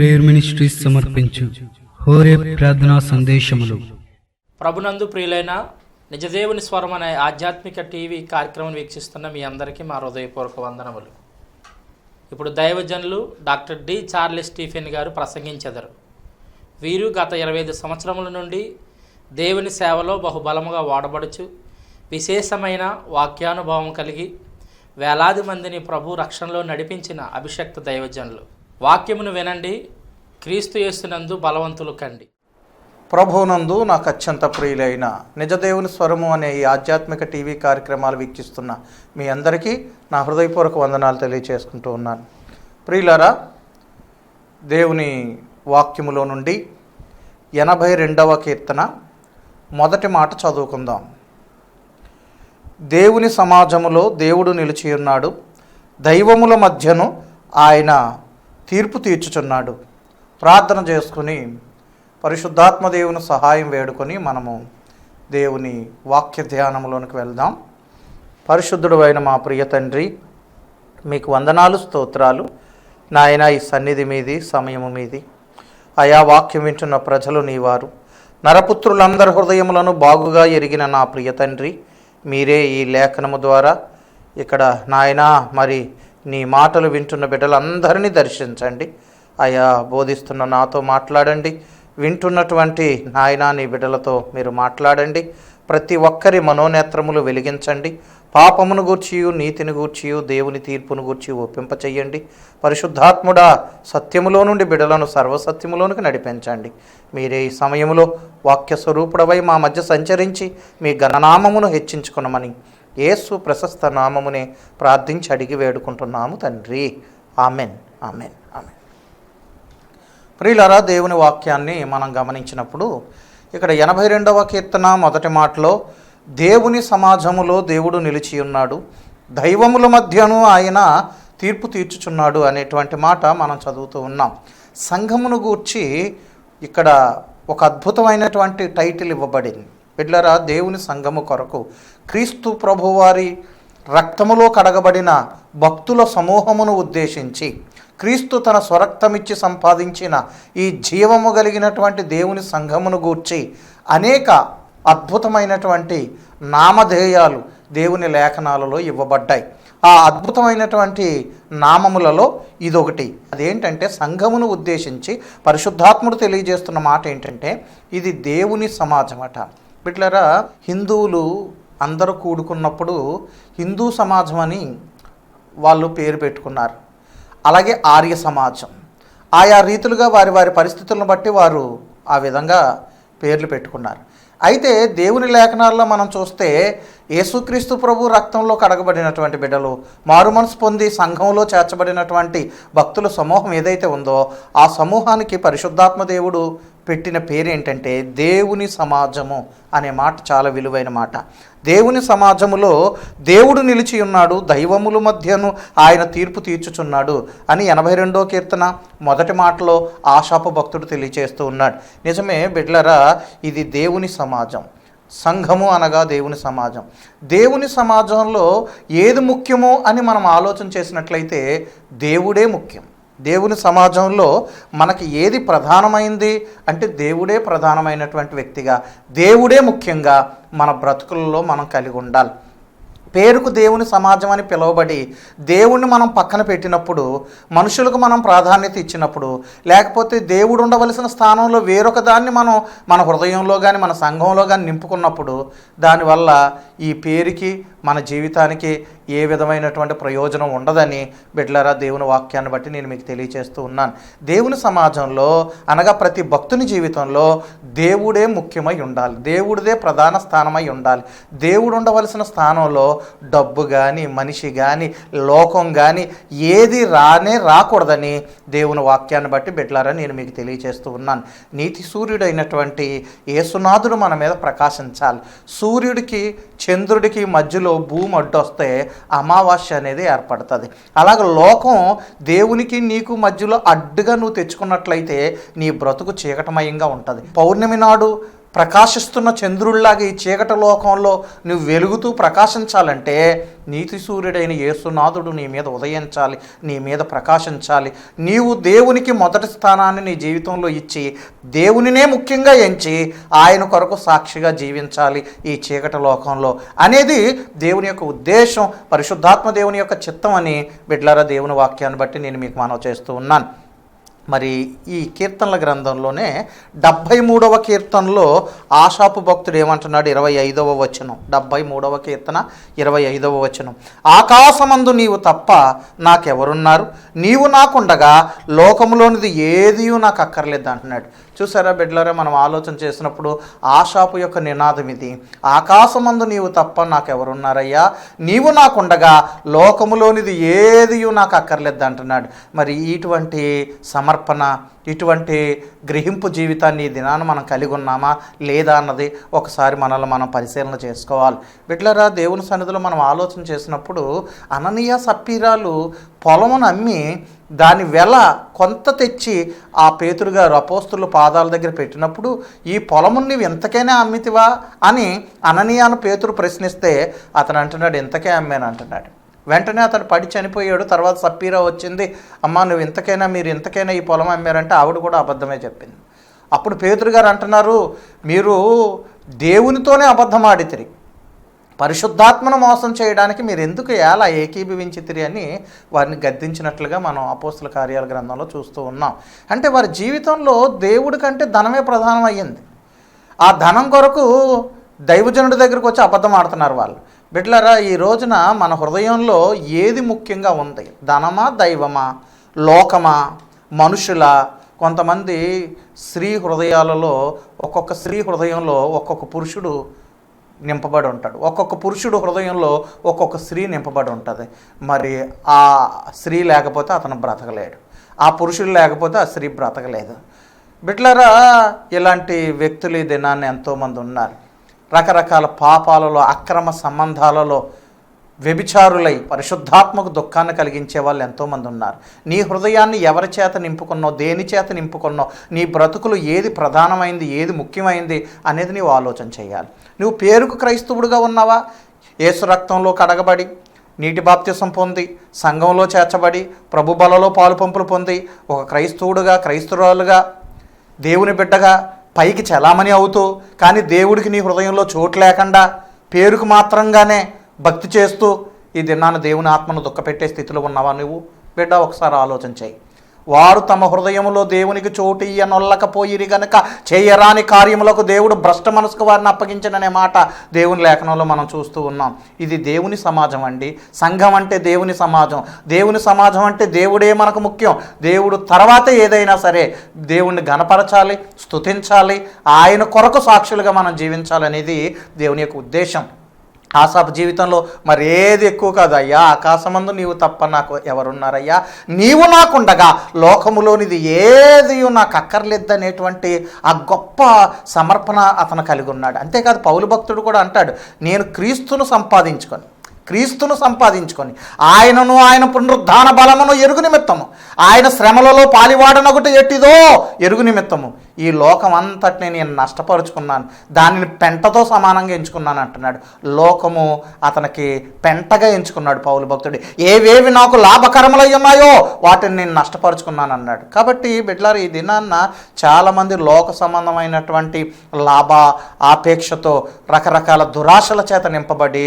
Prayer ministries సమర్పించు హోరే ప్రార్థనా సందేశములు. ప్రభునందు ప్రియులైన నిజదేవుని స్వరం అనే ఆధ్యాత్మిక టీవీ కార్యక్రమం వీక్షిస్తున్న మీ అందరికీ మా హృదయపూర్వక వందనములు. ఇప్పుడు దైవజనులు డాక్టర్ డి చార్లెస్ స్టీఫెన్ గారు ప్రసంగించెదరు. వీరు గత 25 సంవత్సరముల నుండి దేవుని సేవలో బహుబలముగా వాడబడుచు విశేషమైన వాక్యానుభవం కలిగి వేలాది మందిని ప్రభు రక్షణలో నడిపించిన అభిషక్త దైవజనులు. వాక్యమును వినండి, క్రీస్తు యేసునందు బలవంతులు కండి. ప్రభువునందు నాకు అత్యంత ప్రియులైన నిజదేవుని స్వరము అనే ఈ ఆధ్యాత్మిక టీవీ కార్యక్రమాలు వీక్షిస్తున్న మీ అందరికీ నా హృదయపూర్వక వందనాలు తెలియచేసుకుంటూ ఉన్నాను. ప్రియులారా, దేవుని వాక్యములో నుండి 82వ కీర్తన మొదటి మాట చదువుకుందాం. దేవుని సమాజములో దేవుడు నిలిచి ఉన్నాడు, దైవముల మధ్యను ఆయన తీర్పు తీర్చుచున్నాడు. ప్రార్థన చేసుకుని పరిశుద్ధాత్మ దేవుని సహాయం వేడుకొని మనము దేవుని వాక్య ధ్యానంలోనికి వెళ్దాం. పరిశుద్ధుడు అయిన మా ప్రియ తండ్రి, మీకు వందనాలు, స్తోత్రాలు నాయన. ఈ సన్నిధి మీది, సమయము మీది. ఆయా వాక్యం వింటున్న ప్రజలు నీవారు, నరపుత్రులందరి హృదయములను బాగుగా ఎరిగిన నా ప్రియ తండ్రి, మీరే ఈ లేఖనము ద్వారా ఇక్కడ నాయన మరి నీ మాటలు వింటున్న బిడ్డలందరినీ దర్శించండి. ఆయా బోధిస్తున్న నాతో మాట్లాడండి, వింటున్నటువంటి నాయన నీ బిడ్డలతో మీరు మాట్లాడండి. ప్రతి ఒక్కరి మనోనేత్రములు వెలిగించండి. పాపమును గూర్చియు, నీతిని గూర్చియు, దేవుని తీర్పును గూర్చి ఒప్పింపచేయండి. పరిశుద్ధాత్ముడా, సత్యములో నుండి బిడ్డలను సర్వసత్యములోనికి నడిపించండి. మీరే ఈ సమయంలో వాక్య స్వరూపుడవై మా మధ్య సంచరించి మీ ఘననామమును హెచ్చించుకునమని యేసు ప్రశస్త నామమునే ప్రార్థించి అడిగి వేడుకుంటున్నాము తండ్రి. Amen, amen, amen. ప్రియులారా, దేవుని వాక్యాన్ని మనం గమనించినప్పుడు ఇక్కడ 82వ కీర్తన మొదటి మాటలో దేవుని సమాజములో దేవుడు నిలిచి ఉన్నాడు, దైవముల మధ్యను ఆయన తీర్పు తీర్చుచున్నాడు అనేటువంటి మాట మనం చదువుతూ ఉన్నాం. సంఘమును గూర్చి ఇక్కడ ఒక అద్భుతమైనటువంటి టైటిల్ ఇవ్వబడింది. బిడ్డలారా, దేవుని సంఘము కొరకు క్రీస్తు ప్రభువారి రక్తములో కడగబడిన భక్తుల సమూహమును ఉద్దేశించి క్రీస్తు తన స్వరక్తమిచ్చి సంపాదించిన ఈ జీవము కలిగినటువంటి దేవుని సంఘమును గూర్చి అనేక అద్భుతమైనటువంటి నామధేయాలు దేవుని లేఖనాలలో ఇవ్వబడ్డాయి. ఆ అద్భుతమైనటువంటి నామములలో ఇదొకటి. అదేంటంటే, సంఘమును ఉద్దేశించి పరిశుద్ధాత్ముడు తెలియజేస్తున్న మాట ఏంటంటే, ఇది దేవుని సమాజం అట. బిడ్డలారా, హిందువులు అందరూ కూడుకున్నప్పుడు హిందూ సమాజం అని వాళ్ళు పేరు పెట్టుకున్నారు. అలాగే ఆర్య సమాజం, ఆయా రీతులుగా వారి వారి పరిస్థితులను బట్టి వారు ఆ విధంగా పేర్లు పెట్టుకున్నారు. అయితే దేవుని లేఖనాల్లో మనం చూస్తే యేసుక్రీస్తు ప్రభు రక్తంలో కడగబడినటువంటి బిడ్డలు, మారు మనసు పొంది సంఘంలో చేర్చబడినటువంటి భక్తుల సమూహం ఏదైతే ఉందో ఆ సమూహానికి పరిశుద్ధాత్మ దేవుడు పెట్టిన పేరేంటంటే దేవుని సమాజము అనే మాట చాలా విలువైన మాట. దేవుని సమాజములో దేవుడు నిలిచి ఉన్నాడు, దైవముల మధ్యను ఆయన తీర్పు తీర్చుచున్నాడు అని 82వ కీర్తన మొదటి మాటలో ఆశాపు భక్తుడు తెలియచేస్తూ ఉన్నాడు. నిజమే బిడ్డలారా, ఇది దేవుని సమాజం. సంఘము అనగా దేవుని సమాజం. దేవుని సమాజంలో ఏది ముఖ్యమో అని మనం ఆలోచన చేసినట్లయితే దేవుడే ముఖ్యం. దేవుని సమాజంలో మనకి ఏది ప్రధానమైంది అంటే దేవుడే ప్రధానమైనటువంటి వ్యక్తిగా, దేవుడే ముఖ్యంగా మన బ్రతుకులలో మనం కలిగి ఉండాలి. పేరుకు దేవుని సమాజం అని పిలువబడి దేవుణ్ణి మనం పక్కన పెట్టినప్పుడు, మనుషులకు మనం ప్రాధాన్యత ఇచ్చినప్పుడు, లేకపోతే దేవుడు ఉండవలసిన స్థానంలో వేరొక దాన్ని మనం మన హృదయంలో కానీ మన సంఘంలో కానీ నింపుకున్నప్పుడు దానివల్ల ఈ పేరుకి మన జీవితానికి ఏ విధమైనటువంటి ప్రయోజనం ఉండదని బిడ్డలారా, దేవుని వాక్యాన్ని బట్టి నేను మీకు తెలియచేస్తూ ఉన్నాను. దేవుని సమాజంలో అనగా ప్రతి భక్తుని జీవితంలో దేవుడే ముఖ్యమై ఉండాలి, దేవుడిదే ప్రధాన స్థానమై ఉండాలి. దేవుడు ఉండవలసిన స్థానంలో డబ్బు కానీ, మనిషి కానీ, లోకం కానీ ఏది రాకూడదని దేవుని వాక్యాన్ని బట్టి బిడ్డలారా నేను మీకు తెలియచేస్తూ ఉన్నాను. నీతి సూర్యుడైనటువంటి యేసునాథుడు మన మీద ప్రకాశించాలి. సూర్యుడికి చంద్రుడికి మధ్యలో భూమి అడ్డొస్తే అమావాస్య అనేది ఏర్పడుతుంది. అలాగే లోకం దేవునికి నీకు మధ్యలో అడ్డుగా నువ్వు తెచ్చుకున్నట్లయితే నీ బ్రతుకు చీకటమయంగా ఉంటుంది. పౌర్ణమి నాడు ప్రకాశిస్తున్న చంద్రుల్లాగా ఈ చీకటి లోకంలో నువ్వు వెలుగుతూ ప్రకాశించాలంటే నీతి సూర్యుడైన యేసునాథుడు నీ మీద ఉదయించాలి, నీ మీద ప్రకాశించాలి. నీవు దేవునికి మొదటి స్థానాన్ని నీ జీవితంలో ఇచ్చి దేవునినే ముఖ్యంగా ఎంచి ఆయన కొరకు సాక్షిగా జీవించాలి ఈ చీకటి లోకంలో అనేది దేవుని యొక్క ఉద్దేశం, పరిశుద్ధాత్మ దేవుని యొక్క చిత్తం అని బిడ్డలారా దేవుని వాక్యాన్ని బట్టి నేను మీకు మనవి చేస్తూ ఉన్నాను. మరి ఈ కీర్తనల గ్రంథంలోనే 73వ కీర్తనలో ఆశాపు భక్తుడు ఏమంటున్నాడు? 25వ వచనం, 73వ కీర్తన 25వ వచనం. ఆకాశమందు నీవు తప్ప నాకెవరున్నారు, నీవు నాకుండగా లోకములోనిది ఏదీ నాకు అక్కర్లేదు అంటున్నాడు. చూసారా బిడ్డలారా, మనం ఆలోచన చేసినప్పుడు ఆశాపు యొక్క నినాదం ఇది. ఆకాశమందు నీవు తప్ప నాకెవరున్నారయ్యా, నీవు నాకుండగా లోకములోనిది ఏది నాకు అక్కర్లేదు అంటున్నాడు. మరి ఇటువంటి సమర్పణ, ఇటువంటి గ్రహింపు జీవితాన్ని ఈ దినాన్ని మనం కలిగి ఉన్నామా లేదా అన్నది ఒకసారి మనల్ని మనం పరిశీలన చేసుకోవాలి. బిడ్డలారా, దేవుని సన్నిధిలో మనం ఆలోచన చేసినప్పుడు అననీయ సప్పీరాలు పొలమును అమ్మి దాని వెల కొంత తెచ్చి ఆ పేతురు గారు అపోస్తుల పాదాల దగ్గర పెట్టినప్పుడు, ఈ పొలమును నీవు ఎంతకైనా అమ్మితివా అని అననీయాను పేతురు ప్రశ్నిస్తే అతను అంటున్నాడు, ఎంతకే అమ్మాను అంటున్నాడు. వెంటనే అతను పడి చనిపోయాడు. తర్వాత సప్పీరా వచ్చింది, అమ్మ నువ్వు మీరు ఇంతకైనా ఈ పొలం అమ్మారంటే ఆవిడ కూడా అబద్ధమే చెప్పింది. అప్పుడు పేతురు గారు అంటున్నారు, మీరు దేవునితోనే అబద్ధం ఆడితిరి, పరిశుద్ధాత్మను మోసం చేయడానికి మీరు ఎందుకు ఎలా ఏకీభవించితిరి అని వారిని గద్దించినట్లుగా మనం అపోస్తుల కార్యాల గ్రంథంలో చూస్తూ ఉన్నాం. అంటే వారి జీవితంలో దేవుడి కంటే ధనమే ప్రధానం అయ్యింది. ఆ ధనం కొరకు దైవజనుడి దగ్గరకు వచ్చి అబద్ధం ఆడుతున్నారు వాళ్ళు. బిడ్డలారా, ఈ రోజున మన హృదయంలో ఏది ముఖ్యంగా ఉంది? ధనమా, దైవమా, లోకమా, మనుషుల? కొంతమంది స్త్రీ హృదయాలలో, ఒక్కొక్క స్త్రీ హృదయంలో ఒక్కొక్క పురుషుడు నింపబడి ఉంటాడు, ఒక్కొక్క పురుషుడు హృదయంలో ఒక్కొక్క స్త్రీ నింపబడి ఉంటుంది. మరి ఆ స్త్రీ లేకపోతే అతను బ్రతకలేడు, ఆ పురుషుడు లేకపోతే ఆ స్త్రీ బ్రతకలేదు. బిడ్డలారా, ఇలాంటి వ్యక్తులు ఈ దినాన్ని ఎంతోమంది ఉన్నారు. రకరకాల పాపాలలో, అక్రమ సంబంధాలలో వ్యభిచారులై పరిశుద్ధాత్మకు దుఃఖాన్ని కలిగించే వాళ్ళు ఎంతోమంది ఉన్నారు. నీ హృదయాన్ని ఎవరి చేత నింపుకున్నావు, దేని చేత నింపుకున్నావు, నీ బ్రతుకులు ఏది ప్రధానమైంది, ఏది ముఖ్యమైంది అనేది నీవు ఆలోచన చేయాలి. నువ్వు పేరుకు క్రైస్తవుడిగా ఉన్నావా? యేసు రక్తంలో కడగబడి, నీటి బాప్తిసం పొంది, సంఘంలో చేర్చబడి, ప్రభు బలలో పాలుపంపులు పొంది, ఒక క్రైస్తవుడుగా, క్రైస్తవురాలుగా, దేవుని బిడ్డగా పైకి చలామణి అవుతూ, కానీ దేవుడికి నీ హృదయంలో చోటు లేకుండా పేరుకు మాత్రంగానే భక్తి చేస్తూ ఈ దినాన్ని దేవుని ఆత్మను దుఃఖపెట్టే స్థితిలో ఉన్నావా నువ్వు? బిడ్డ, ఒకసారి ఆలోచన చేయి. వారు తమ హృదయంలో దేవునికి చోటు ఇయ్యనొల్లకపోయిరి గనుక చేయరాని కార్యములకు దేవుడు భ్రష్ట మనసుకు వారిని అప్పగించననే మాట దేవుని లేఖనంలో మనం చూస్తూ ఉన్నాం. ఇది దేవుని సమాజం అండి. సంఘం అంటే దేవుని సమాజం. దేవుని సమాజం అంటే దేవుడే మనకు ముఖ్యం. దేవుడు తర్వాతే ఏదైనా సరే దేవుణ్ణి ఘనపరచాలి, స్తుతించాలి, ఆయన కొరకు సాక్షులుగా మనం జీవించాలనేది దేవుని యొక్క ఉద్దేశం. ఆసాపు జీవితంలో మరి ఏది ఎక్కువ కాదు. అయ్యా, ఆకాశమందు నీవు తప్ప నాకు ఎవరున్నారయ్యా, నీవు నాకుండగా లోకములోనిది ఏది నాకు అక్కర్లేదనేటువంటి ఆ గొప్ప సమర్పణ అతను కలిగి ఉన్నాడు. అంతేకాదు, పౌలు భక్తుడు కూడా అంటాడు, నేను క్రీస్తును సంపాదించుకొని ఆయనను, ఆయన పునరుద్ధాన బలమును ఎరుగు నిమిత్తము, ఆయన శ్రమలలో పాలివాడనొకటి ఎట్టిదో ఎరుగు నిమిత్తము ఈ లోకం అంతటిని నేను నష్టపరుచుకున్నాను, దానిని పెంటతో సమానంగా ఎంచుకున్నాను అంటున్నాడు. లోకము అతనికి పెంటగా ఎంచుకున్నాడు పౌలు భక్తుడు. ఏవేవి నాకు లాభకరములై ఉన్నాయో వాటిని నేను నష్టపరుచుకున్నాను అన్నాడు. కాబట్టి బిడ్డలారా, ఈ దినాన్న చాలామంది లోక సంబంధమైనటువంటి లాభ ఆపేక్షతో రకరకాల దురాశల చేత నింపబడి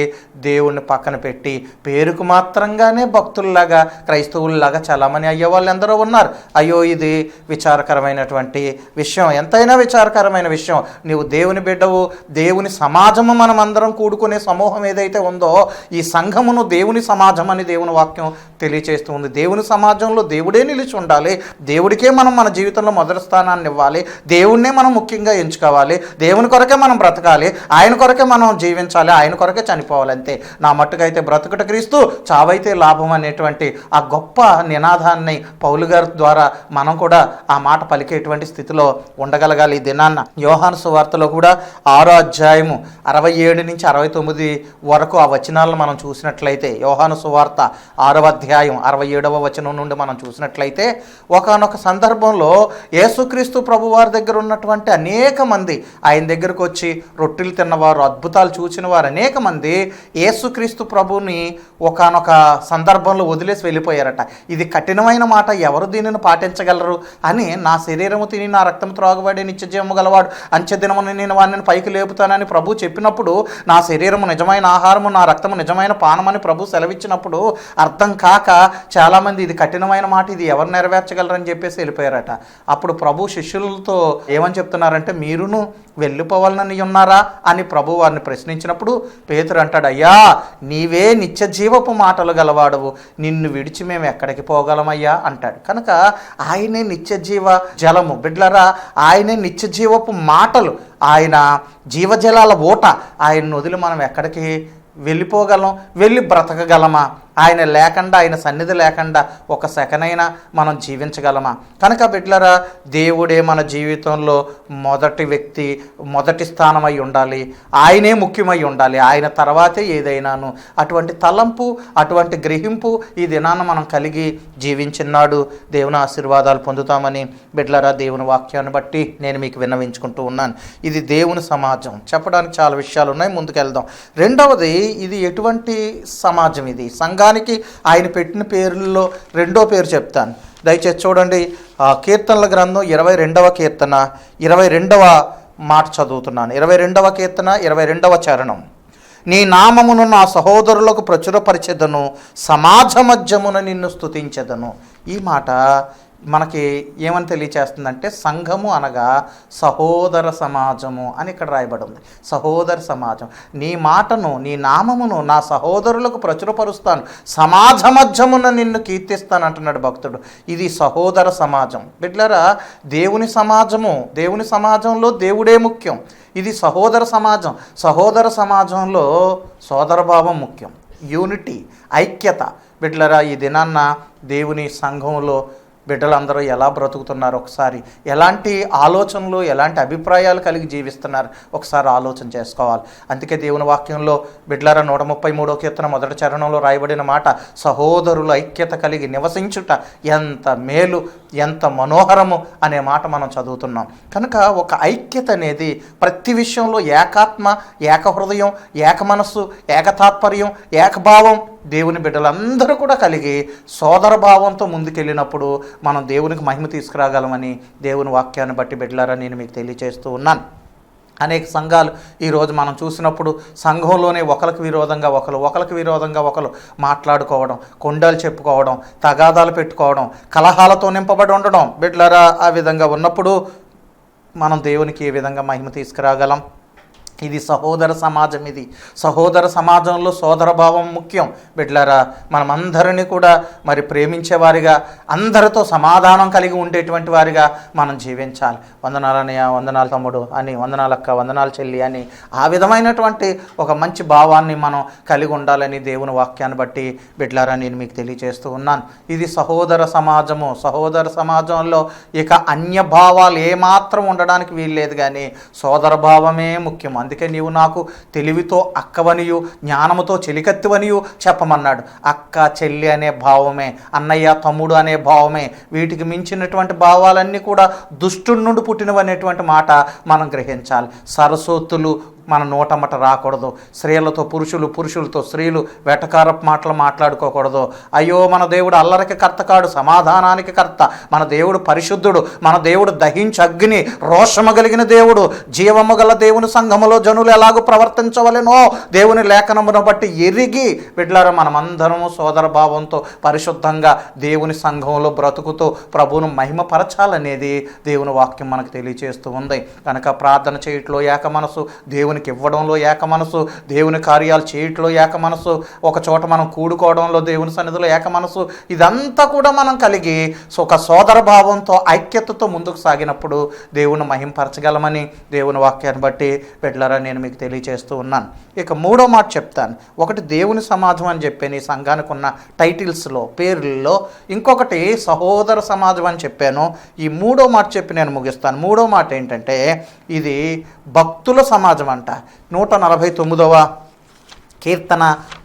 దేవుణ్ణి పక్కన పెట్టి పేరుకు మాత్రంగానే భక్తుల్లాగా, క్రైస్తవుల్లాగా చలామణి అయ్యే వాళ్ళు ఎందరో ఉన్నారు. అయ్యో, ఇది విచారకరమైనటువంటి విషయం, ఎంతైనా విచారకరమైన విషయం. నీవు దేవుని బిడ్డవు, దేవుని సమాజము, మనం అందరం కూడుకునే సమూహం ఏదైతే ఉందో ఈ సంఘమును దేవుని సమాజం అని దేవుని వాక్యం తెలియచేస్తూ ఉంది. దేవుని సమాజంలో దేవుడే నిలిచి ఉండాలి, దేవుడికే మనం మన జీవితంలో మొదటి స్థానాన్ని ఇవ్వాలి, దేవుణ్ణే మనం ముఖ్యంగా ఎంచుకోవాలి, దేవుని కొరకే మనం బ్రతకాలి, ఆయన కొరకే మనం జీవించాలి, ఆయన కొరకే చనిపోవాలి. అంతే. నా మట్టుకైతే బ్రతుకుట క్రీస్తు, చావైతే లాభం అనేటువంటి ఆ గొప్ప నినాదాన్ని పౌలు గారి ద్వారా మనం కూడా ఆ మాట పలికేటువంటి స్థితిలో ఉండగలగాలి. ఈ దినాన్న యోహాను సువార్తలో కూడా 6వ అధ్యాయము 67 నుంచి 69 వరకు ఆ వచనాలను మనం చూసినట్లయితే, యోహాను సువార్త 6వ అధ్యాయం 67వ వచనం నుండి మనం చూసినట్లయితే, ఒకానొక సందర్భంలో యేసుక్రీస్తు ప్రభువారి దగ్గర ఉన్నటువంటి అనేక మంది ఆయన దగ్గరకు వచ్చి రొట్టెలు తిన్నవారు, అద్భుతాలు చూసిన వారు అనేక మంది యేసుక్రీస్తు ప్రభుని ఒకానొక సందర్భంలో వదిలేసి వెళ్ళిపోయారట. ఇది కఠినమైన మాట, ఎవరు దీనిని పాటించగలరు అని, నా శరీరము తిని నా రక్తం త్రాగుబడి నిత్యజీవము గలవాడు, అంచె దినమున నేను వాడిని పైకి లేపుతానని ప్రభు చెప్పినప్పుడు, నా శరీరము నిజమైన ఆహారము, నా రక్తము నిజమైన పానమని ప్రభు సెలవిచ్చినప్పుడు అర్థం కాక చాలామంది ఇది కఠినమైన మాట, ఇది ఎవరు నెరవేర్చగలరని చెప్పేసి వెళ్ళిపోయారట. అప్పుడు ప్రభు శిష్యులతో ఏమని చెప్తున్నారంటే, మీరును వెళ్ళిపోవాలని ఉన్నారా అని ప్రభు వారిని ప్రశ్నించినప్పుడు పేతురు అంటాడు, అయ్యా నీవే నిత్య జీవపు మాటలు గలవాడవు, నిన్ను విడిచి మేము ఎక్కడికి పోగలమయ్యా అంటాడు. కనుక ఆయనే నిత్య జీవ జలము బిడ్లరా, ఆయనే నిత్య జీవపు మాటలు, ఆయన జీవజలాల ఊట. ఆయన వదిలి మనం ఎక్కడికి వెళ్ళిపోగలం, వెళ్ళి బ్రతకగలమా? ఆయన లేకుండా, ఆయన సన్నిధి లేకుండా ఒక సెకనైనా మనం జీవించగలమా? కనుక బిడ్లరా, దేవుడే మన జీవితంలో మొదటి వ్యక్తి, మొదటి స్థానమై ఉండాలి. ఆయనే ముఖ్యమై ఉండాలి, ఆయన తర్వాతే ఏదైనాను. అటువంటి తలంపు, అటువంటి గ్రహింపు ఈ దినాన మనం కలిగి జీవించినాడు దేవుని ఆశీర్వాదాలు పొందుతామని బిడ్లరా, దేవుని వాక్యాన్ని బట్టి నేను మీకు విన్నవించుకుంటూ ఉన్నాను. ఇది దేవుని సమాజం. చెప్పడానికి చాలా విషయాలు ఉన్నాయి, ముందుకెళ్దాం. రెండవది, ఇది ఎటువంటి సమాజం? ఇది సంఘానికి ఆయన పెట్టిన పేర్లలో రెండో పేరు చెప్తాను, దయచేసి చూడండి. కీర్తనల గ్రంథం 22వ కీర్తన 22వ మాట చదువుతున్నాను. 22వ కీర్తన 22వ చరణం. నీ నామమును నా సహోదరులకు ప్రచురపరిచెదను, సమాజ మధ్యమున నిన్ను స్తుతించెదను. ఈ మాట మనకి ఏమని తెలియచేస్తుందంటే, సంఘము అనగా సహోదర సమాజము అని ఇక్కడ రాయబడి ఉంది. సహోదర సమాజం. నీ మాటను, నీ నామమును నా సహోదరులకు ప్రచురపరుస్తాను, సమాజ మధ్యమున నిన్ను కీర్తిస్తాను అంటున్నాడు భక్తుడు. ఇది సహోదర సమాజం. బిడ్లరా, దేవుని సమాజము, దేవుని సమాజంలో దేవుడే ముఖ్యం. ఇది సహోదర సమాజం. సహోదర సమాజంలో సోదరభావం ముఖ్యం, యూనిటీ, ఐక్యత. బిడ్లరా, ఈ దినాన్న దేవుని సంఘంలో బిడ్డలందరూ ఎలా బ్రతుకుతున్నారు, ఒకసారి ఎలాంటి ఆలోచనలు, ఎలాంటి అభిప్రాయాలు కలిగి జీవిస్తున్నారు ఒకసారి ఆలోచన చేసుకోవాలి. అందుకే దేవుని వాక్యంలో బిడ్డలారా 133వ కీర్తన 1వ చరణంలో రాయబడిన మాట, సహోదరుల ఐక్యత కలిగి నివసించుట ఎంత మేలు, ఎంత మనోహరము అనే మాట మనం చదువుతున్నాం. కనుక ఒక ఐక్యత అనేది ప్రతి విషయంలో ఏకాత్మ, ఏకహృదయం, ఏక మనస్సు, ఏకతాత్పర్యం, ఏకభావం దేవుని బిడ్డలందరూ కూడా కలిగి సోదరభావంతో ముందుకెళ్ళినప్పుడు మనం దేవునికి మహిమ తీసుకురాగలమని దేవుని వాక్యాన్ని బట్టి బిడ్డలారా నేను మీకు తెలియజేస్తూ ఉన్నాను. అనేక సంఘాలు ఈరోజు మనం చూసినప్పుడు సంఘంలోనే ఒకరికి విరోధంగా ఒకరు మాట్లాడుకోవడం, కొండలు చెప్పుకోవడం, తగాదాలు పెట్టుకోవడం, కలహాలతో నింపబడి ఉండడం. బిడ్డలారా, ఆ విధంగా ఉన్నప్పుడు మనం దేవునికి ఏ విధంగా మహిమ తీసుకురాగలం? ఇది సహోదర సమాజం. ఇది సహోదర సమాజంలో సోదరభావం ముఖ్యం. బిడ్డలారా, మనమందరినీ కూడా మరి ప్రేమించేవారిగా, అందరితో సమాధానం కలిగి ఉండేటువంటి వారిగా మనం జీవించాలి. వందనాలన్నయ్య, వందనాలు తమ్ముడు అని, వందనాలక్క, వందనాలు చెల్లి అని, ఆ విధమైనటువంటి ఒక మంచి భావాన్ని మనం కలిగి ఉండాలని దేవుని వాక్యాన్ని బట్టి బిడ్డలారా నేను మీకు తెలియజేస్తూ ఉన్నాను. ఇది సహోదర సమాజము. సహోదర సమాజంలో ఇక అన్య భావాలు ఏమాత్రం ఉండడానికి వీల్లేదు, కానీ సోదర భావమే ముఖ్యం. అందుకే నీవు నాకు తెలివితో అక్కవనియు, జ్ఞానముతో చెలికత్తివనియు చెప్పమన్నాడు. అక్క, చెల్లి అనే భావమే, అన్నయ్య, తమ్ముడు అనే భావమే, వీటికి మించినటువంటి భావాలన్నీ కూడా దుష్టుడి నుండి పుట్టినవనేటువంటి మాట మనం గ్రహించాలి. సరస్వతులు మన నోటమట రాకూడదు. స్త్రీలతో పురుషులు, పురుషులతో స్త్రీలు వెటకారపు మాటలు మాట్లాడుకోకూడదు. అయ్యో, మన దేవుడు అల్లరికి కర్త కాడు, సమాధానానికి కర్త. మన దేవుడు పరిశుద్ధుడు. మన దేవుడు దహించి అగ్ని, రోషము కలిగిన దేవుడు. జీవము గల దేవుని సంఘములో జనులు ఎలాగూ ప్రవర్తించవలెనో దేవుని లేఖనమును బట్టి ఎరిగి బిడ్డలారా, మనమందరము సోదర భావంతో పరిశుద్ధంగా దేవుని సంఘంలో బ్రతుకుతూ ప్రభువును మహిమపరచాలనేది దేవుని వాక్యం మనకు తెలియజేస్తూ ఉంది. కనుక ప్రార్థన చేయట్లో ఏక మనసు, దేవుని దేవునికి ఇవ్వడంలో ఏక మనసు, దేవుని కార్యాలు చేయట్లో ఏక మనసు, ఒక చోట మనం కూడుకోవడంలో దేవుని సన్నిధిలో ఏక మనసు, ఇదంతా కూడా మనం కలిగి ఒక సోదర భావంతో ఐక్యతతో ముందుకు సాగినప్పుడు దేవుని మహింపరచగలమని దేవుని వాక్యాన్ని బట్టి బిడ్డలారా నేను మీకు తెలియజేస్తూ ఉన్నాను. ఇక మూడో మాట చెప్తాను. ఒకటి దేవుని సమాజం అని చెప్పాను, ఈ సంఘానికి ఉన్న టైటిల్స్లో పేర్లలో. ఇంకొకటి సహోదర సమాజం అని చెప్పాను. ఈ మూడో మాట చెప్పి నేను ముగిస్తాను. మూడో మాట ఏంటంటే ఇది భక్తుల సమాజం అంట. 149వ కీర్తన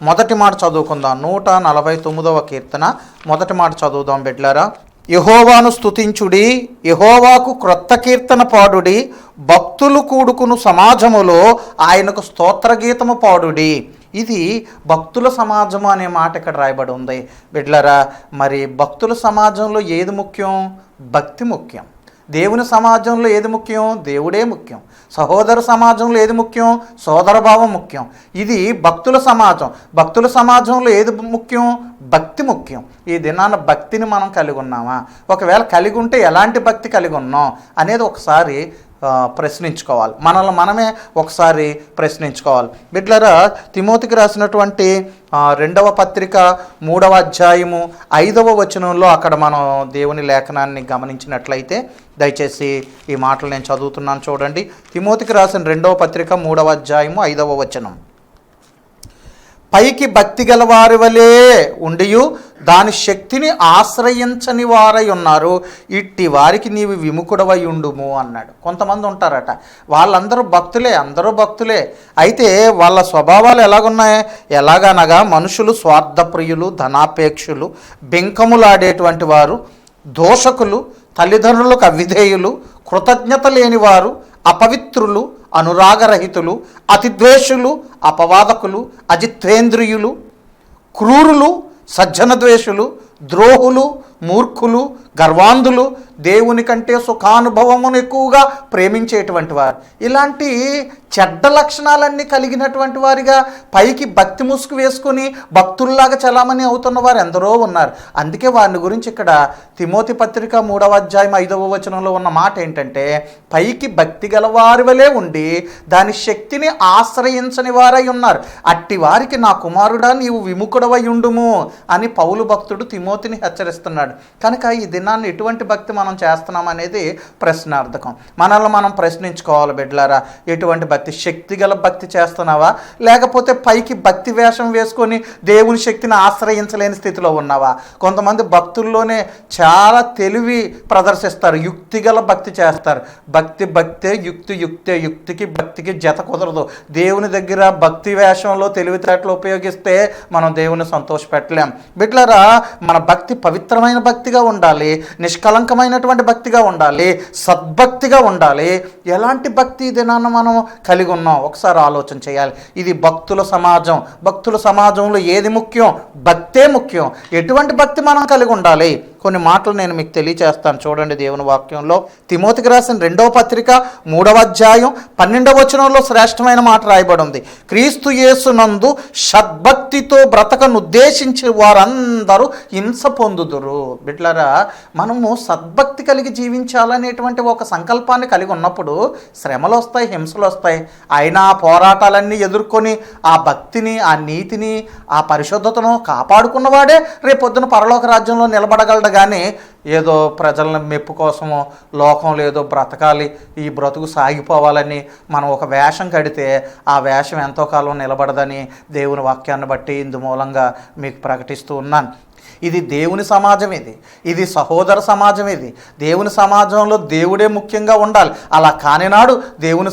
మొదటి మాట చదువుకుందాం. 149వ కీర్తన మొదటి మాట చదువుదాం బిడ్డలారా. యెహోవాను స్తుతించుడి, యెహోవాకు క్రొత్త కీర్తన పాడుడి, భక్తులు కూడుకును సమాజములో ఆయనకు స్తోత్రగీతము పాడుడి. ఇది భక్తుల సమాజము అనే మాట ఇక్కడ రాయబడి ఉంది బిడ్డలారా. మరి భక్తుల సమాజంలో ఏది ముఖ్యం? భక్తి ముఖ్యం. దేవుని సమాజంలో ఏది ముఖ్యం? దేవుడే ముఖ్యం. సహోదర సమాజంలో ఏది ముఖ్యం? సోదరభావం ముఖ్యం. ఇది భక్తుల సమాజం. భక్తుల సమాజంలో ఏది ముఖ్యం? భక్తి ముఖ్యం. ఈ దినాన భక్తిని మనం కలిగి ఉన్నామా? ఒకవేళ కలిగి ఉంటే ఎలాంటి భక్తి కలిగి ఉన్నాం అనేది ఒకసారి ప్రశ్నించుకోవాలి. మనల్ని మనమే ఒకసారి ప్రశ్నించుకోవాలి. బిడ్డలారా, తిమోతికి రాసినటువంటి 2వ పత్రిక 3వ అధ్యాయము 5వ వచనంలో అక్కడ మనం దేవుని లేఖనాన్ని గమనించినట్లయితే, దయచేసి ఈ మాటలు నేను చదువుతున్నాను చూడండి. తిమోతికి రాసిన 2వ పత్రిక 3వ అధ్యాయము 5వ వచనం. పైకి భక్తి గల వారి వలె ఉండియు దాని శక్తిని ఆశ్రయించని వారై ఉన్నారు, ఇట్టి వారికి నీవు విముఖుడవై ఉండుము అన్నాడు. కొంతమంది ఉంటారట, వాళ్ళందరూ భక్తులే, అందరూ భక్తులే, అయితే వాళ్ళ స్వభావాలు ఎలాగున్నాయి? ఎలాగనగా మనుషులు స్వార్థప్రియులు, ధనాపేక్షులు, బెంకములాడేటువంటి వారు, దోషకులు, తల్లిదండ్రులకు అవిధేయులు, కృతజ్ఞత లేనివారు, అపవిత్రులు, అనురాగరహితులు, అతిద్వేషులు, అపవాదకులు, అజిత్వేంద్రియులు, క్రూరులు, సజ్జనద్వేషులు, ద్రోహులు, మూర్ఖులు, గర్వాంధులు, దేవుని కంటే సుఖానుభవమును ఎక్కువగా ప్రేమించేటువంటి వారు. ఇలాంటి చెడ్డ లక్షణాలన్నీ కలిగినటువంటి వారిగా పైకి భక్తి ముసుగు వేసుకొని భక్తుల్లాగా చలామణి అవుతున్న వారు ఎందరో ఉన్నారు. అందుకే వారిని గురించి ఇక్కడ తిమోతి పత్రిక 3వ అధ్యాయం 5వ వచనంలో ఉన్న మాట ఏంటంటే, పైకి భక్తి గల వారి వలె ఉండి దాని శక్తిని ఆశ్రయించని వారై ఉన్నారు, అట్టి వారికి నా కుమారుడా నీవు విముఖుడవై ఉండుము అని పౌలు భక్తుడు తిమోతిని హెచ్చరిస్తున్నాడు. కనుక ఈ దినాన్ని ఎటువంటి భక్తి మనం చేస్తున్నాం అనేది ప్రశ్నార్థకం. మనల్ని మనం ప్రశ్నించుకోవాలి బిడ్డలారా. ఎటువంటి భక్తి? శక్తి గల భక్తి చేస్తున్నావా, లేకపోతే పైకి భక్తి వేషం వేసుకొని దేవుని శక్తిని ఆశ్రయించలేని స్థితిలో ఉన్నావా? కొంతమంది భక్తుల్లోనే చాలా తెలివి ప్రదర్శిస్తారు, యుక్తి గల భక్తి చేస్తారు. భక్తే, యుక్తికి భక్తికి జత కుదరదు. దేవుని దగ్గర భక్తి వేషంలో తెలివితేటలు ఉపయోగిస్తే మనం దేవుని సంతోషపెట్టలేం. బిడ్డలారా, మన భక్తి పవిత్రమైన భక్తిగా ఉండాలి, నిష్కలంకమైనటువంటి భక్తిగా ఉండాలి, సద్భక్తిగా ఉండాలి. ఎలాంటి భక్తి దినాన్న మనం కలిగి ఉన్నాం ఒకసారి ఆలోచన చేయాలి. ఇది భక్తుల సమాజం. భక్తుల సమాజంలో ఏది ముఖ్యం? భక్తే ముఖ్యం. ఎటువంటి భక్తి మనం కలిగి ఉండాలి? కొన్ని మాటలు నేను మీకు తెలియచేస్తాను చూడండి. దేవుని వాక్యంలో తిమోతికి రాసిన 2వ పత్రిక 3వ అధ్యాయం 12వ వచనంలో శ్రేష్టమైన మాట రాయబడి ఉంది. క్రీస్తు యేసునందు సద్భక్తితో బ్రతకను ఉద్దేశించి వారందరూ హింస పొందుదురు. బిడ్డలారా, మనము సద్భక్తి కలిగి జీవించాలనేటువంటి ఒక సంకల్పాన్ని కలిగి ఉన్నప్పుడు శ్రమలు వస్తాయి, హింసలు వస్తాయి. అయినా ఆ పోరాటాలన్నీ ఎదుర్కొని ఆ భక్తిని, ఆ నీతిని, ఆ పరిశుద్ధతను కాపాడుకున్నవాడే రేపొద్దున పరలోక రాజ్యంలో నిలబడగలడు. కానీ ఏదో ప్రజలను మెప్పు కోసమో లోకంలో ఏదో బ్రతకాలి, ఈ బ్రతుకు సాగిపోవాలని మనం ఒక వేషం కడితే ఆ వేషం ఎంతో కాలం నిలబడదని దేవుని వాక్యాన్ని బట్టి ఇందు మూలంగా మీకు ప్రకటిస్తూ ఉన్నాను. ఇది దేవుని సమాజం, ఇది సహోదర సమాజం. ఇది దేవుని సమాజంలో దేవుడే ముఖ్యంగా ఉండాలి. అలా కానినాడు దేవుని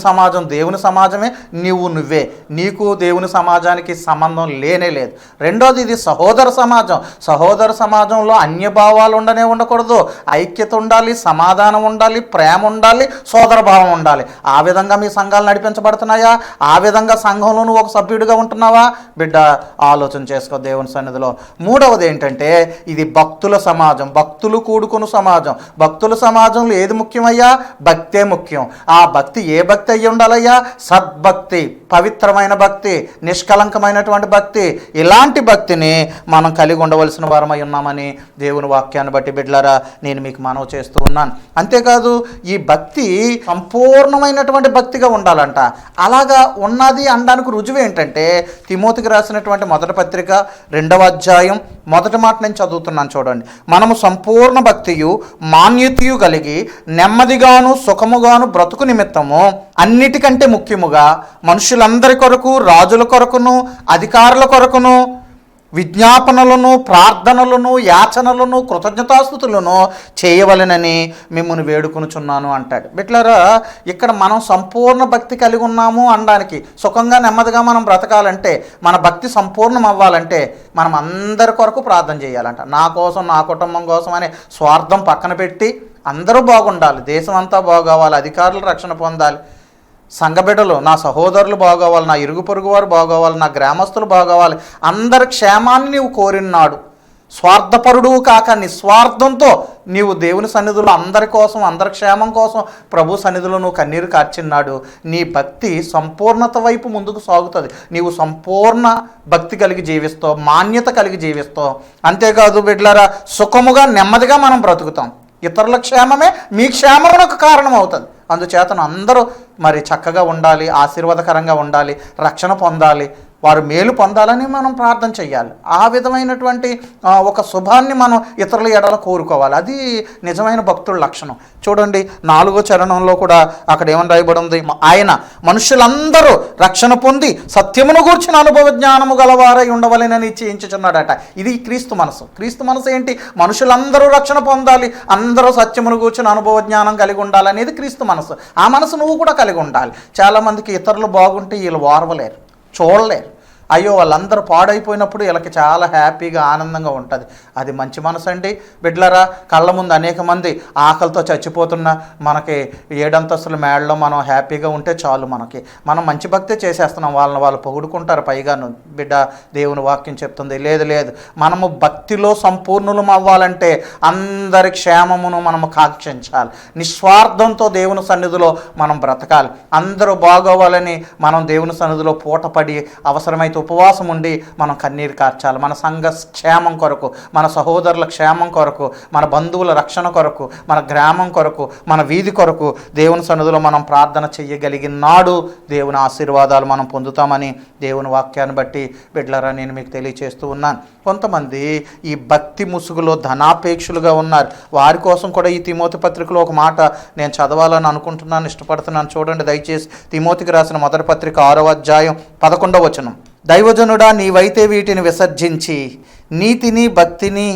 సమాజమే, నువ్వే, నీకు దేవుని సమాజానికి సంబంధం లేనే లేదు. రెండోది, ఇది సహోదర సమాజం. సహోదర సమాజంలో అన్యభావాలు ఉండకూడదు. ఐక్యత ఉండాలి, సమాధానం ఉండాలి, ప్రేమ ఉండాలి, సోదరభావం ఉండాలి. ఆ విధంగా మీ సంఘాలు నడిపించబడుతున్నాయా? ఆ విధంగా సంఘంలో నువ్వు ఒక సభ్యుడిగా ఉంటున్నావా? బిడ్డ, ఆలోచన చేసుకో దేవుని సన్నిధిలో. మూడవది ఏంటంటే ఏంటంటే ఇది భక్తుల సమాజం, భక్తులు కూడుకుని సమాజం. భక్తుల సమాజంలో ఏది ముఖ్యమయ్యా? భక్తే ముఖ్యం. ఆ భక్తి ఏ భక్తి అయ్యి ఉండాలయ్యా? సద్భక్తి, పవిత్రమైన భక్తి, నిష్కలంకమైనటువంటి భక్తి. ఇలాంటి భక్తిని మనం కలిగి ఉండవలసిన వారమై ఉన్నామని దేవుని వాక్యాన్ని బట్టి బిడ్డలారా నేను మీకు మనవి చేస్తూ ఉన్నాను. అంతేకాదు ఈ భక్తి సంపూర్ణమైనటువంటి భక్తిగా ఉండాలంట. అలాగా ఉన్నది అనడానికి రుజువు ఏంటంటే తిమోతికి రాసినటువంటి మొదటి పత్రిక 2వ అధ్యాయం మొదటి మాట నేను చదువుతున్నాను చూడండి. మనము సంపూర్ణ భక్తియు మాన్యతయు కలిగి నెమ్మదిగాను సుఖముగాను బ్రతుకు నిమిత్తము అన్నిటికంటే ముఖ్యముగా మనుషులందరి కొరకు, రాజుల కొరకును, అధికారుల కొరకును విజ్ఞాపనలను, ప్రార్థనలను, యాచనలను, కృతజ్ఞతాస్తుతులను చేయవలెనని మిమ్మల్ని వేడుకొనుచున్నాను అంటాడు. బిడ్డలారా ఇక్కడ మనం సంపూర్ణ భక్తి కలిగి ఉన్నాము అనడానికి, సుఖంగా నెమ్మదిగా మనం బ్రతకాలంటే, మన భక్తి సంపూర్ణం అవ్వాలంటే మనం అందరి కొరకు ప్రార్థన చేయాలంట. నా కోసం, నా కుటుంబం కోసం అనే స్వార్థం పక్కన పెట్టి అందరూ బాగుండాలి, దేశం అంతా బాగోవాలి, అధికారులు రక్షణ పొందాలి, సంఘబిడ్డలు, నా సహోదరులు బాగోవాలి, నా ఇరుగు పొరుగు వారు బాగోవాలి, నా గ్రామస్తులు బాగోవాలి, అందరి క్షేమాన్ని నీవు కోరినాడు. స్వార్థపరుడు కాక నిస్వార్థంతో నీవు దేవుని సన్నిధిలో అందరి కోసం, అందరి క్షేమం కోసం ప్రభు సన్నిధిలో నువ్వు కన్నీరు కార్చిన్నాడు. నీ భక్తి సంపూర్ణత వైపు ముందుకు సాగుతుంది. నీవు సంపూర్ణ భక్తి కలిగి జీవిస్తావు, మాన్యత కలిగి జీవిస్తావు. అంతేకాదు బిడ్డలారా, సుఖముగా నెమ్మదిగా మనం బ్రతుకుతాం. ఇతరుల క్షేమమే మీ క్షేమమునకు కారణం అవుతుంది. అందుచేతను అందరూ మరి చక్కగా ఉండాలి, ఆశీర్వాదకరంగా ఉండాలి, రక్షణ పొందాలి, వారు మేలు పొందాలని మనం ప్రార్థన చేయాలి. ఆ విధమైనటువంటి ఒక శుభాన్ని మనం ఇతరుల ఎడల కోరుకోవాలి. అది నిజమైన భక్తుల లక్షణం. చూడండి 4వ చరణంలో కూడా అక్కడ ఏమని రాయబడి ఉంది? ఆయన మనుషులందరూ రక్షణ పొంది సత్యమును గూర్చిన అనుభవ జ్ఞానము గలవారై ఉండవలెనని నిశ్చయించుచున్నాడట. ఇది క్రీస్తు మనసు. క్రీస్తు మనసు ఏంటి? మనుషులందరూ రక్షణ పొందాలి, అందరూ సత్యమును గూర్చిన అనుభవ జ్ఞానం కలిగి ఉండాలనేది క్రీస్తు మనసు. ఆ మనసు నువ్వు కూడా కలిగి ఉండాలి. చాలామందికి ఇతరులు బాగుంటే వీళ్ళు ఓర్వలేరు, చూడలేరు. అయ్యో వాళ్ళందరూ పాడైపోయినప్పుడు వీళ్ళకి చాలా హ్యాపీగా, ఆనందంగా ఉంటుంది. అది మంచి మనసు అండి. బిడ్డలారా, కళ్ళ ముందు అనేక మంది ఆకలితో చచ్చిపోతున్నా మనకి 7 అంతస్తుల మేడలో మనం హ్యాపీగా ఉంటే చాలు. మనం మంచి భక్తే చేసేస్తున్నాం. వాళ్ళు పొగుడుకుంటారు పైగాను. బిడ్డ, దేవుని వాక్యం చెప్తుంది, లేదు మనము భక్తిలో సంపూర్ణులం అవ్వాలంటే అందరి క్షేమమును మనము కాంక్షించాలి. నిస్వార్థంతో దేవుని సన్నిధిలో మనం బ్రతకాలి. అందరూ బాగోవాలని మనం దేవుని సన్నిధిలో పూటపడి అవసరమైతే ఉపవాసం ఉండి మనం కన్నీరు కార్చాలి. మన సంఘ క్షేమం కొరకు, మన సహోదరుల క్షేమం కొరకు, మన బంధువుల రక్షణ కొరకు, మన గ్రామం కొరకు, మన వీధి కొరకు దేవుని సన్నిధిలో మనం ప్రార్థన చేయగలిగినాడు దేవుని ఆశీర్వాదాలు మనం పొందుతామని దేవుని వాక్యాన్ని బట్టి బిడ్డలారా నేను మీకు తెలియచేస్తూ ఉన్నాను. కొంతమంది ఈ భక్తి ముసుగులో ధనాపేక్షలుగా ఉన్నారు. వారి కోసం కూడా ఈ తిమోతి పత్రికలో ఒక మాట నేను చదవాలని అనుకుంటున్నాను, ఇష్టపడుతున్నాను. చూడండి దయచేసి. తిమోతికి రాసిన మొదటి పత్రిక 6వ అధ్యాయం 11వ వచనం. దైవజనుడా, నీవైతే వీటిని విసర్జించి నీతిని, భక్తిని,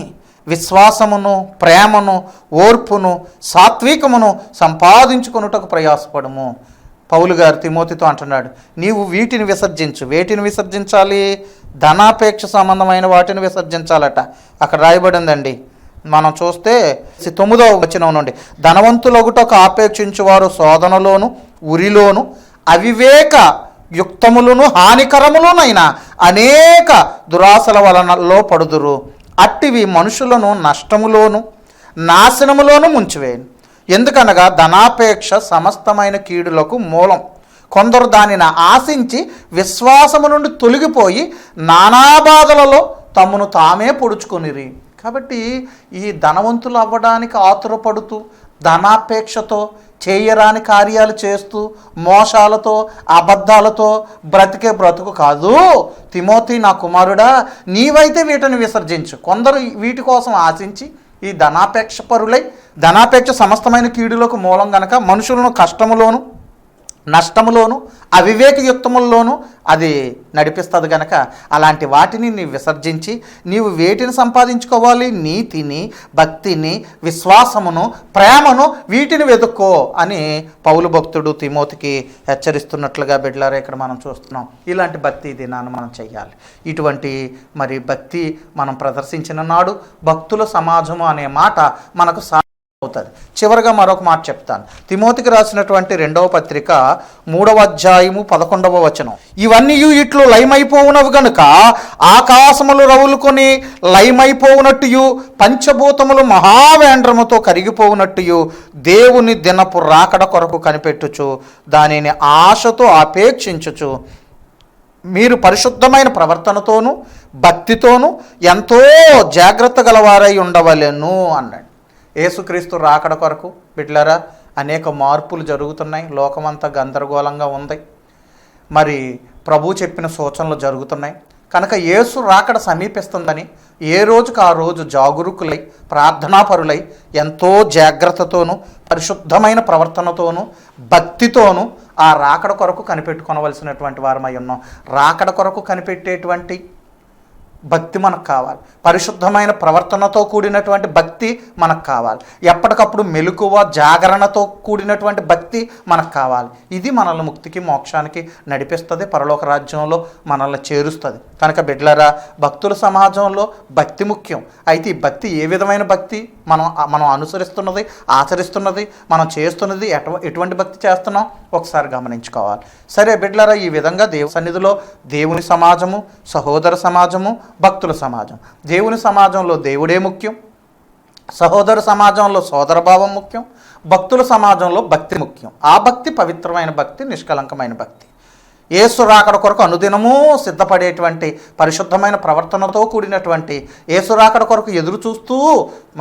విశ్వాసమును, ప్రేమను, ఓర్పును, సాత్వికమును సంపాదించుకొనుటకు ప్రయాసపడము. పౌలు గారు తిమోతితో అంటున్నాడు, నీవు వీటిని విసర్జించు. వేటిని విసర్జించాలి? ధనాపేక్ష సంబంధమైన వాటిని విసర్జించాలట. అక్కడ రాయబడిందండి. మనం చూస్తే 9వ వచనం నుండి, ధనవంతులొకటకు ఆపేక్షించువారు శోధనలోను, ఉరిలోను, అవివేక యుక్తములను, హానికరములునైన అనేక దురాశల వలనలో పడుదురు. అట్టివి మనుషులను నష్టములోను, నాశనములోను ముంచివేయను. ఎందుకనగా ధనాపేక్ష సమస్తమైన కీడులకు మూలం. కొందరు దానిని ఆశించి విశ్వాసము నుండి తొలగిపోయి నానాబాధలలో తమను తామే పొడుచుకొనిరి. కాబట్టి ఈ ధనవంతులు అవ్వడానికి ఆతురపడుతూ, ధనాపేక్షతో, చేయరాని కార్యాలు చేస్తూ, మోసాలతో, అబద్ధాలతో బ్రతికే బ్రతుకు కాదు. తిమోతి నా కుమారుడా, నీవైతే వీటిని విసర్జించు. కొందరు వీటి కోసం ఆశించి ఈ ధనాపేక్ష పరులై, ధనాపేక్ష సమస్తమైన కీడులకు మూలం గనక మనుషులను కష్టములోను, నష్టములోను, అవివేకయుక్తముల్లోనూ అది నడిపిస్తుంది కనుక అలాంటి వాటిని నీవు విసర్జించి నీవు వేటిని సంపాదించుకోవాలి? నీతిని, భక్తిని, విశ్వాసమును, ప్రేమను, వీటిని వెతుక్కో అని పౌలు భక్తుడు తిమోతికి హెచ్చరిస్తున్నట్లుగా బిడ్డలారా ఇక్కడ మనం చూస్తున్నాం. ఇలాంటి భక్తి దినాన్ని మనం చెయ్యాలి. ఇటువంటి మరి భక్తి మనం ప్రదర్శించిన నాడు భక్తుల సమాజము అనే మాట మనకు అవుతుంది. చివరిగా మరొక మాట చెప్తాను. తిమోతికి రాసినటువంటి 2వ పత్రిక 3వ అధ్యాయము 11వ వచనం. ఇవన్నీ ఇట్లు లయమైపోవునవి గనుక ఆకాశములు రవులుకొని లయమైపోవునట్టు, పంచభూతములు మహావేంద్రముతో కరిగిపోవునట్టు దేవుని దినపు రాకడ కొరకు కనిపెట్టుచు దానిని ఆశతో అపేక్షించుచు మీరు పరిశుద్ధమైన ప్రవర్తనతోనూ భక్తితోనూ ఎంతో జాగ్రత్త గలవారై ఉండవలెను అన్నాడు. యేసుక్రీస్తు రాకడ కొరకు బిడ్డలారా అనేక మార్పులు జరుగుతున్నాయి. లోకమంతా గందరగోళంగా ఉంది. మరి ప్రభు చెప్పిన సూచనలు జరుగుతున్నాయి కనుక యేసు రాకడ సమీపిస్తుందని ఏ రోజుకు ఆ రోజు జాగరూకులై ప్రార్థనాపరులై ఎంతో జాగ్రత్తతోనూ పరిశుద్ధమైన ప్రవర్తనతోనూ భక్తితోనూ ఆ రాకడ కొరకు కనిపెట్టుకొనవలసినటువంటి వారమై ఉన్నాం. రాకడ కొరకు కనిపెట్టేటువంటి భక్తి మనకు కావాలి. పరిశుద్ధమైన ప్రవర్తనతో కూడినటువంటి భక్తి మనకు కావాలి. ఎప్పటికప్పుడు మెలకువ జాగరణతో కూడినటువంటి భక్తి మనకు కావాలి. ఇది మనల్ని ముక్తికి మోక్షానికి నడిపిస్తుంది, పరలోక రాజ్యంలో మనల్ని చేరుస్తుంది. కనుక బిడ్డలారా, భక్తుల సమాజంలో భక్తి ముఖ్యం. అయితే ఈ భక్తి ఏ విధమైన భక్తి మనం అనుసరిస్తున్నది, ఆచరిస్తున్నది, మనం చేస్తున్నది ఎటువంటి భక్తి చేస్తున్నాం ఒకసారి గమనించుకోవాలి. సరే బిడ్డలారా, ఈ విధంగా దేవుని సన్నిధిలో దేవుని సమాజము, సహోదర సమాజము, భక్తుల సమాజం. దేవుని సమాజంలో దేవుడే ముఖ్యం, సహోదర సమాజంలో సోదరభావం ముఖ్యం, భక్తుల సమాజంలో భక్తి ముఖ్యం. ఆ భక్తి పవిత్రమైన భక్తి, నిష్కలంకమైన భక్తి. యేసు రాకడ కొరకు అనుదినము సిద్ధపడేటువంటి పరిశుద్ధమైన ప్రవర్తనతో కూడినటువంటి యేసు రాకడ కొరకు ఎదురు చూస్తూ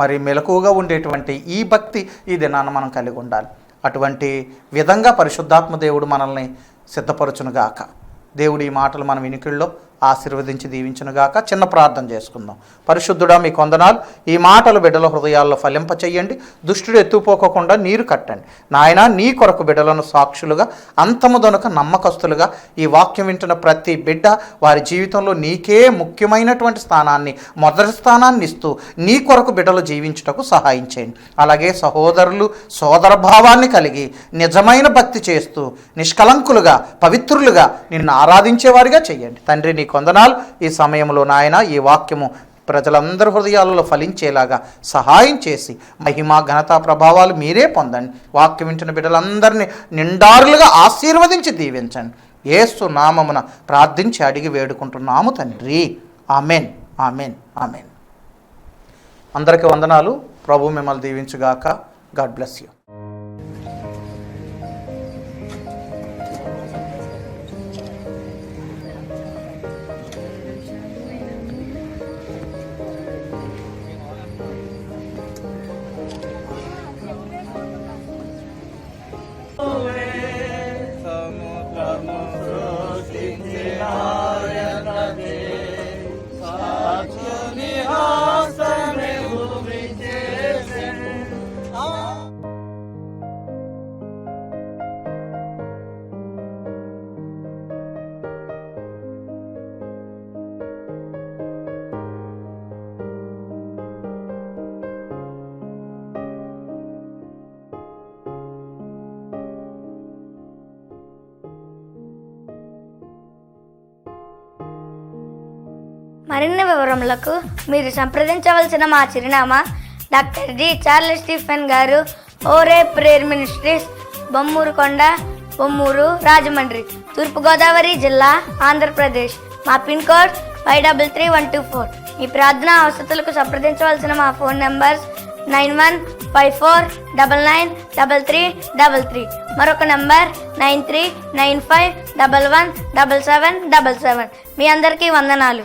మరి మెలకువగా ఉండేటువంటి ఈ భక్తి ఈ దినాన్ని మనం కలిగి ఉండాలి. అటువంటి విధంగా పరిశుద్ధాత్మ దేవుడు మనల్ని సిద్ధపరచునుగాక. దేవుడు ఈ మాటలు మన వినికిల్లో ఆశీర్వదించి దీవించునుగాక. చిన్న ప్రార్థన చేసుకుందాం. పరిశుద్ధుడా, మీ కొందనాలు. ఈ మాటలు బిడ్డల హృదయాల్లో ఫలింపచేయండి. దుష్టుడు ఎత్తుపోకుండా నీరు కట్టండి. నాయన, నీ కొరకు బిడ్డలను సాక్షులుగా, అంతముదొనక నమ్మకస్తులుగా ఈ వాక్యం వింటున్న ప్రతి బిడ్డ వారి జీవితంలో నీకే ముఖ్యమైనటువంటి స్థానాన్ని, మొదటి స్థానాన్ని ఇస్తూ నీ కొరకు బిడ్డలు జీవించుటకు సహాయం చేయండి. అలాగే సహోదరులు సోదరభావాన్ని కలిగి నిజమైన భక్తి చేస్తూ నిష్కలంకులుగా, పవిత్రులుగా నిన్ను ఆరాధించేవారిగా చేయండి. తండ్రి, నీ కొందనాలు. ఈ సమయంలో నాయన ఈ వాక్యము ప్రజలందరి హృదయాలలో ఫలించేలాగా సహాయం చేసి మహిమ ఘనతా ప్రభావాలు మీరే పొందండి. వాక్యం వింటున్న బిడ్డలందరినీ నిండారులుగా ఆశీర్వదించి దీవించండి. యేసు నామమున ప్రార్థించి అడిగి వేడుకుంటున్నాము తండ్రి. Amen, amen, amen. అందరికీ వందనాలు. ప్రభు మిమ్మల్ని దీవించుగాక. God bless you. మరిన్ని వివరములకు మీరు సంప్రదించవలసిన మా చిరునామా డాక్టర్ డి చార్లెస్ స్టీఫెన్ గారు, ఓరే ప్రేయర్ మినిస్ట్రీస్, బొమ్మూరుకొండ, బొమ్మూరు, రాజమండ్రి, తూర్పుగోదావరి జిల్లా, ఆంధ్రప్రదేశ్. మా పిన్ కోడ్ 533124. మీ ప్రార్థనా అవసరాలకు సంప్రదించవలసిన మా ఫోన్ నెంబర్స్ 9154993333. మరొక నంబర్ 9395117777. మీ అందరికీ వందనాలు.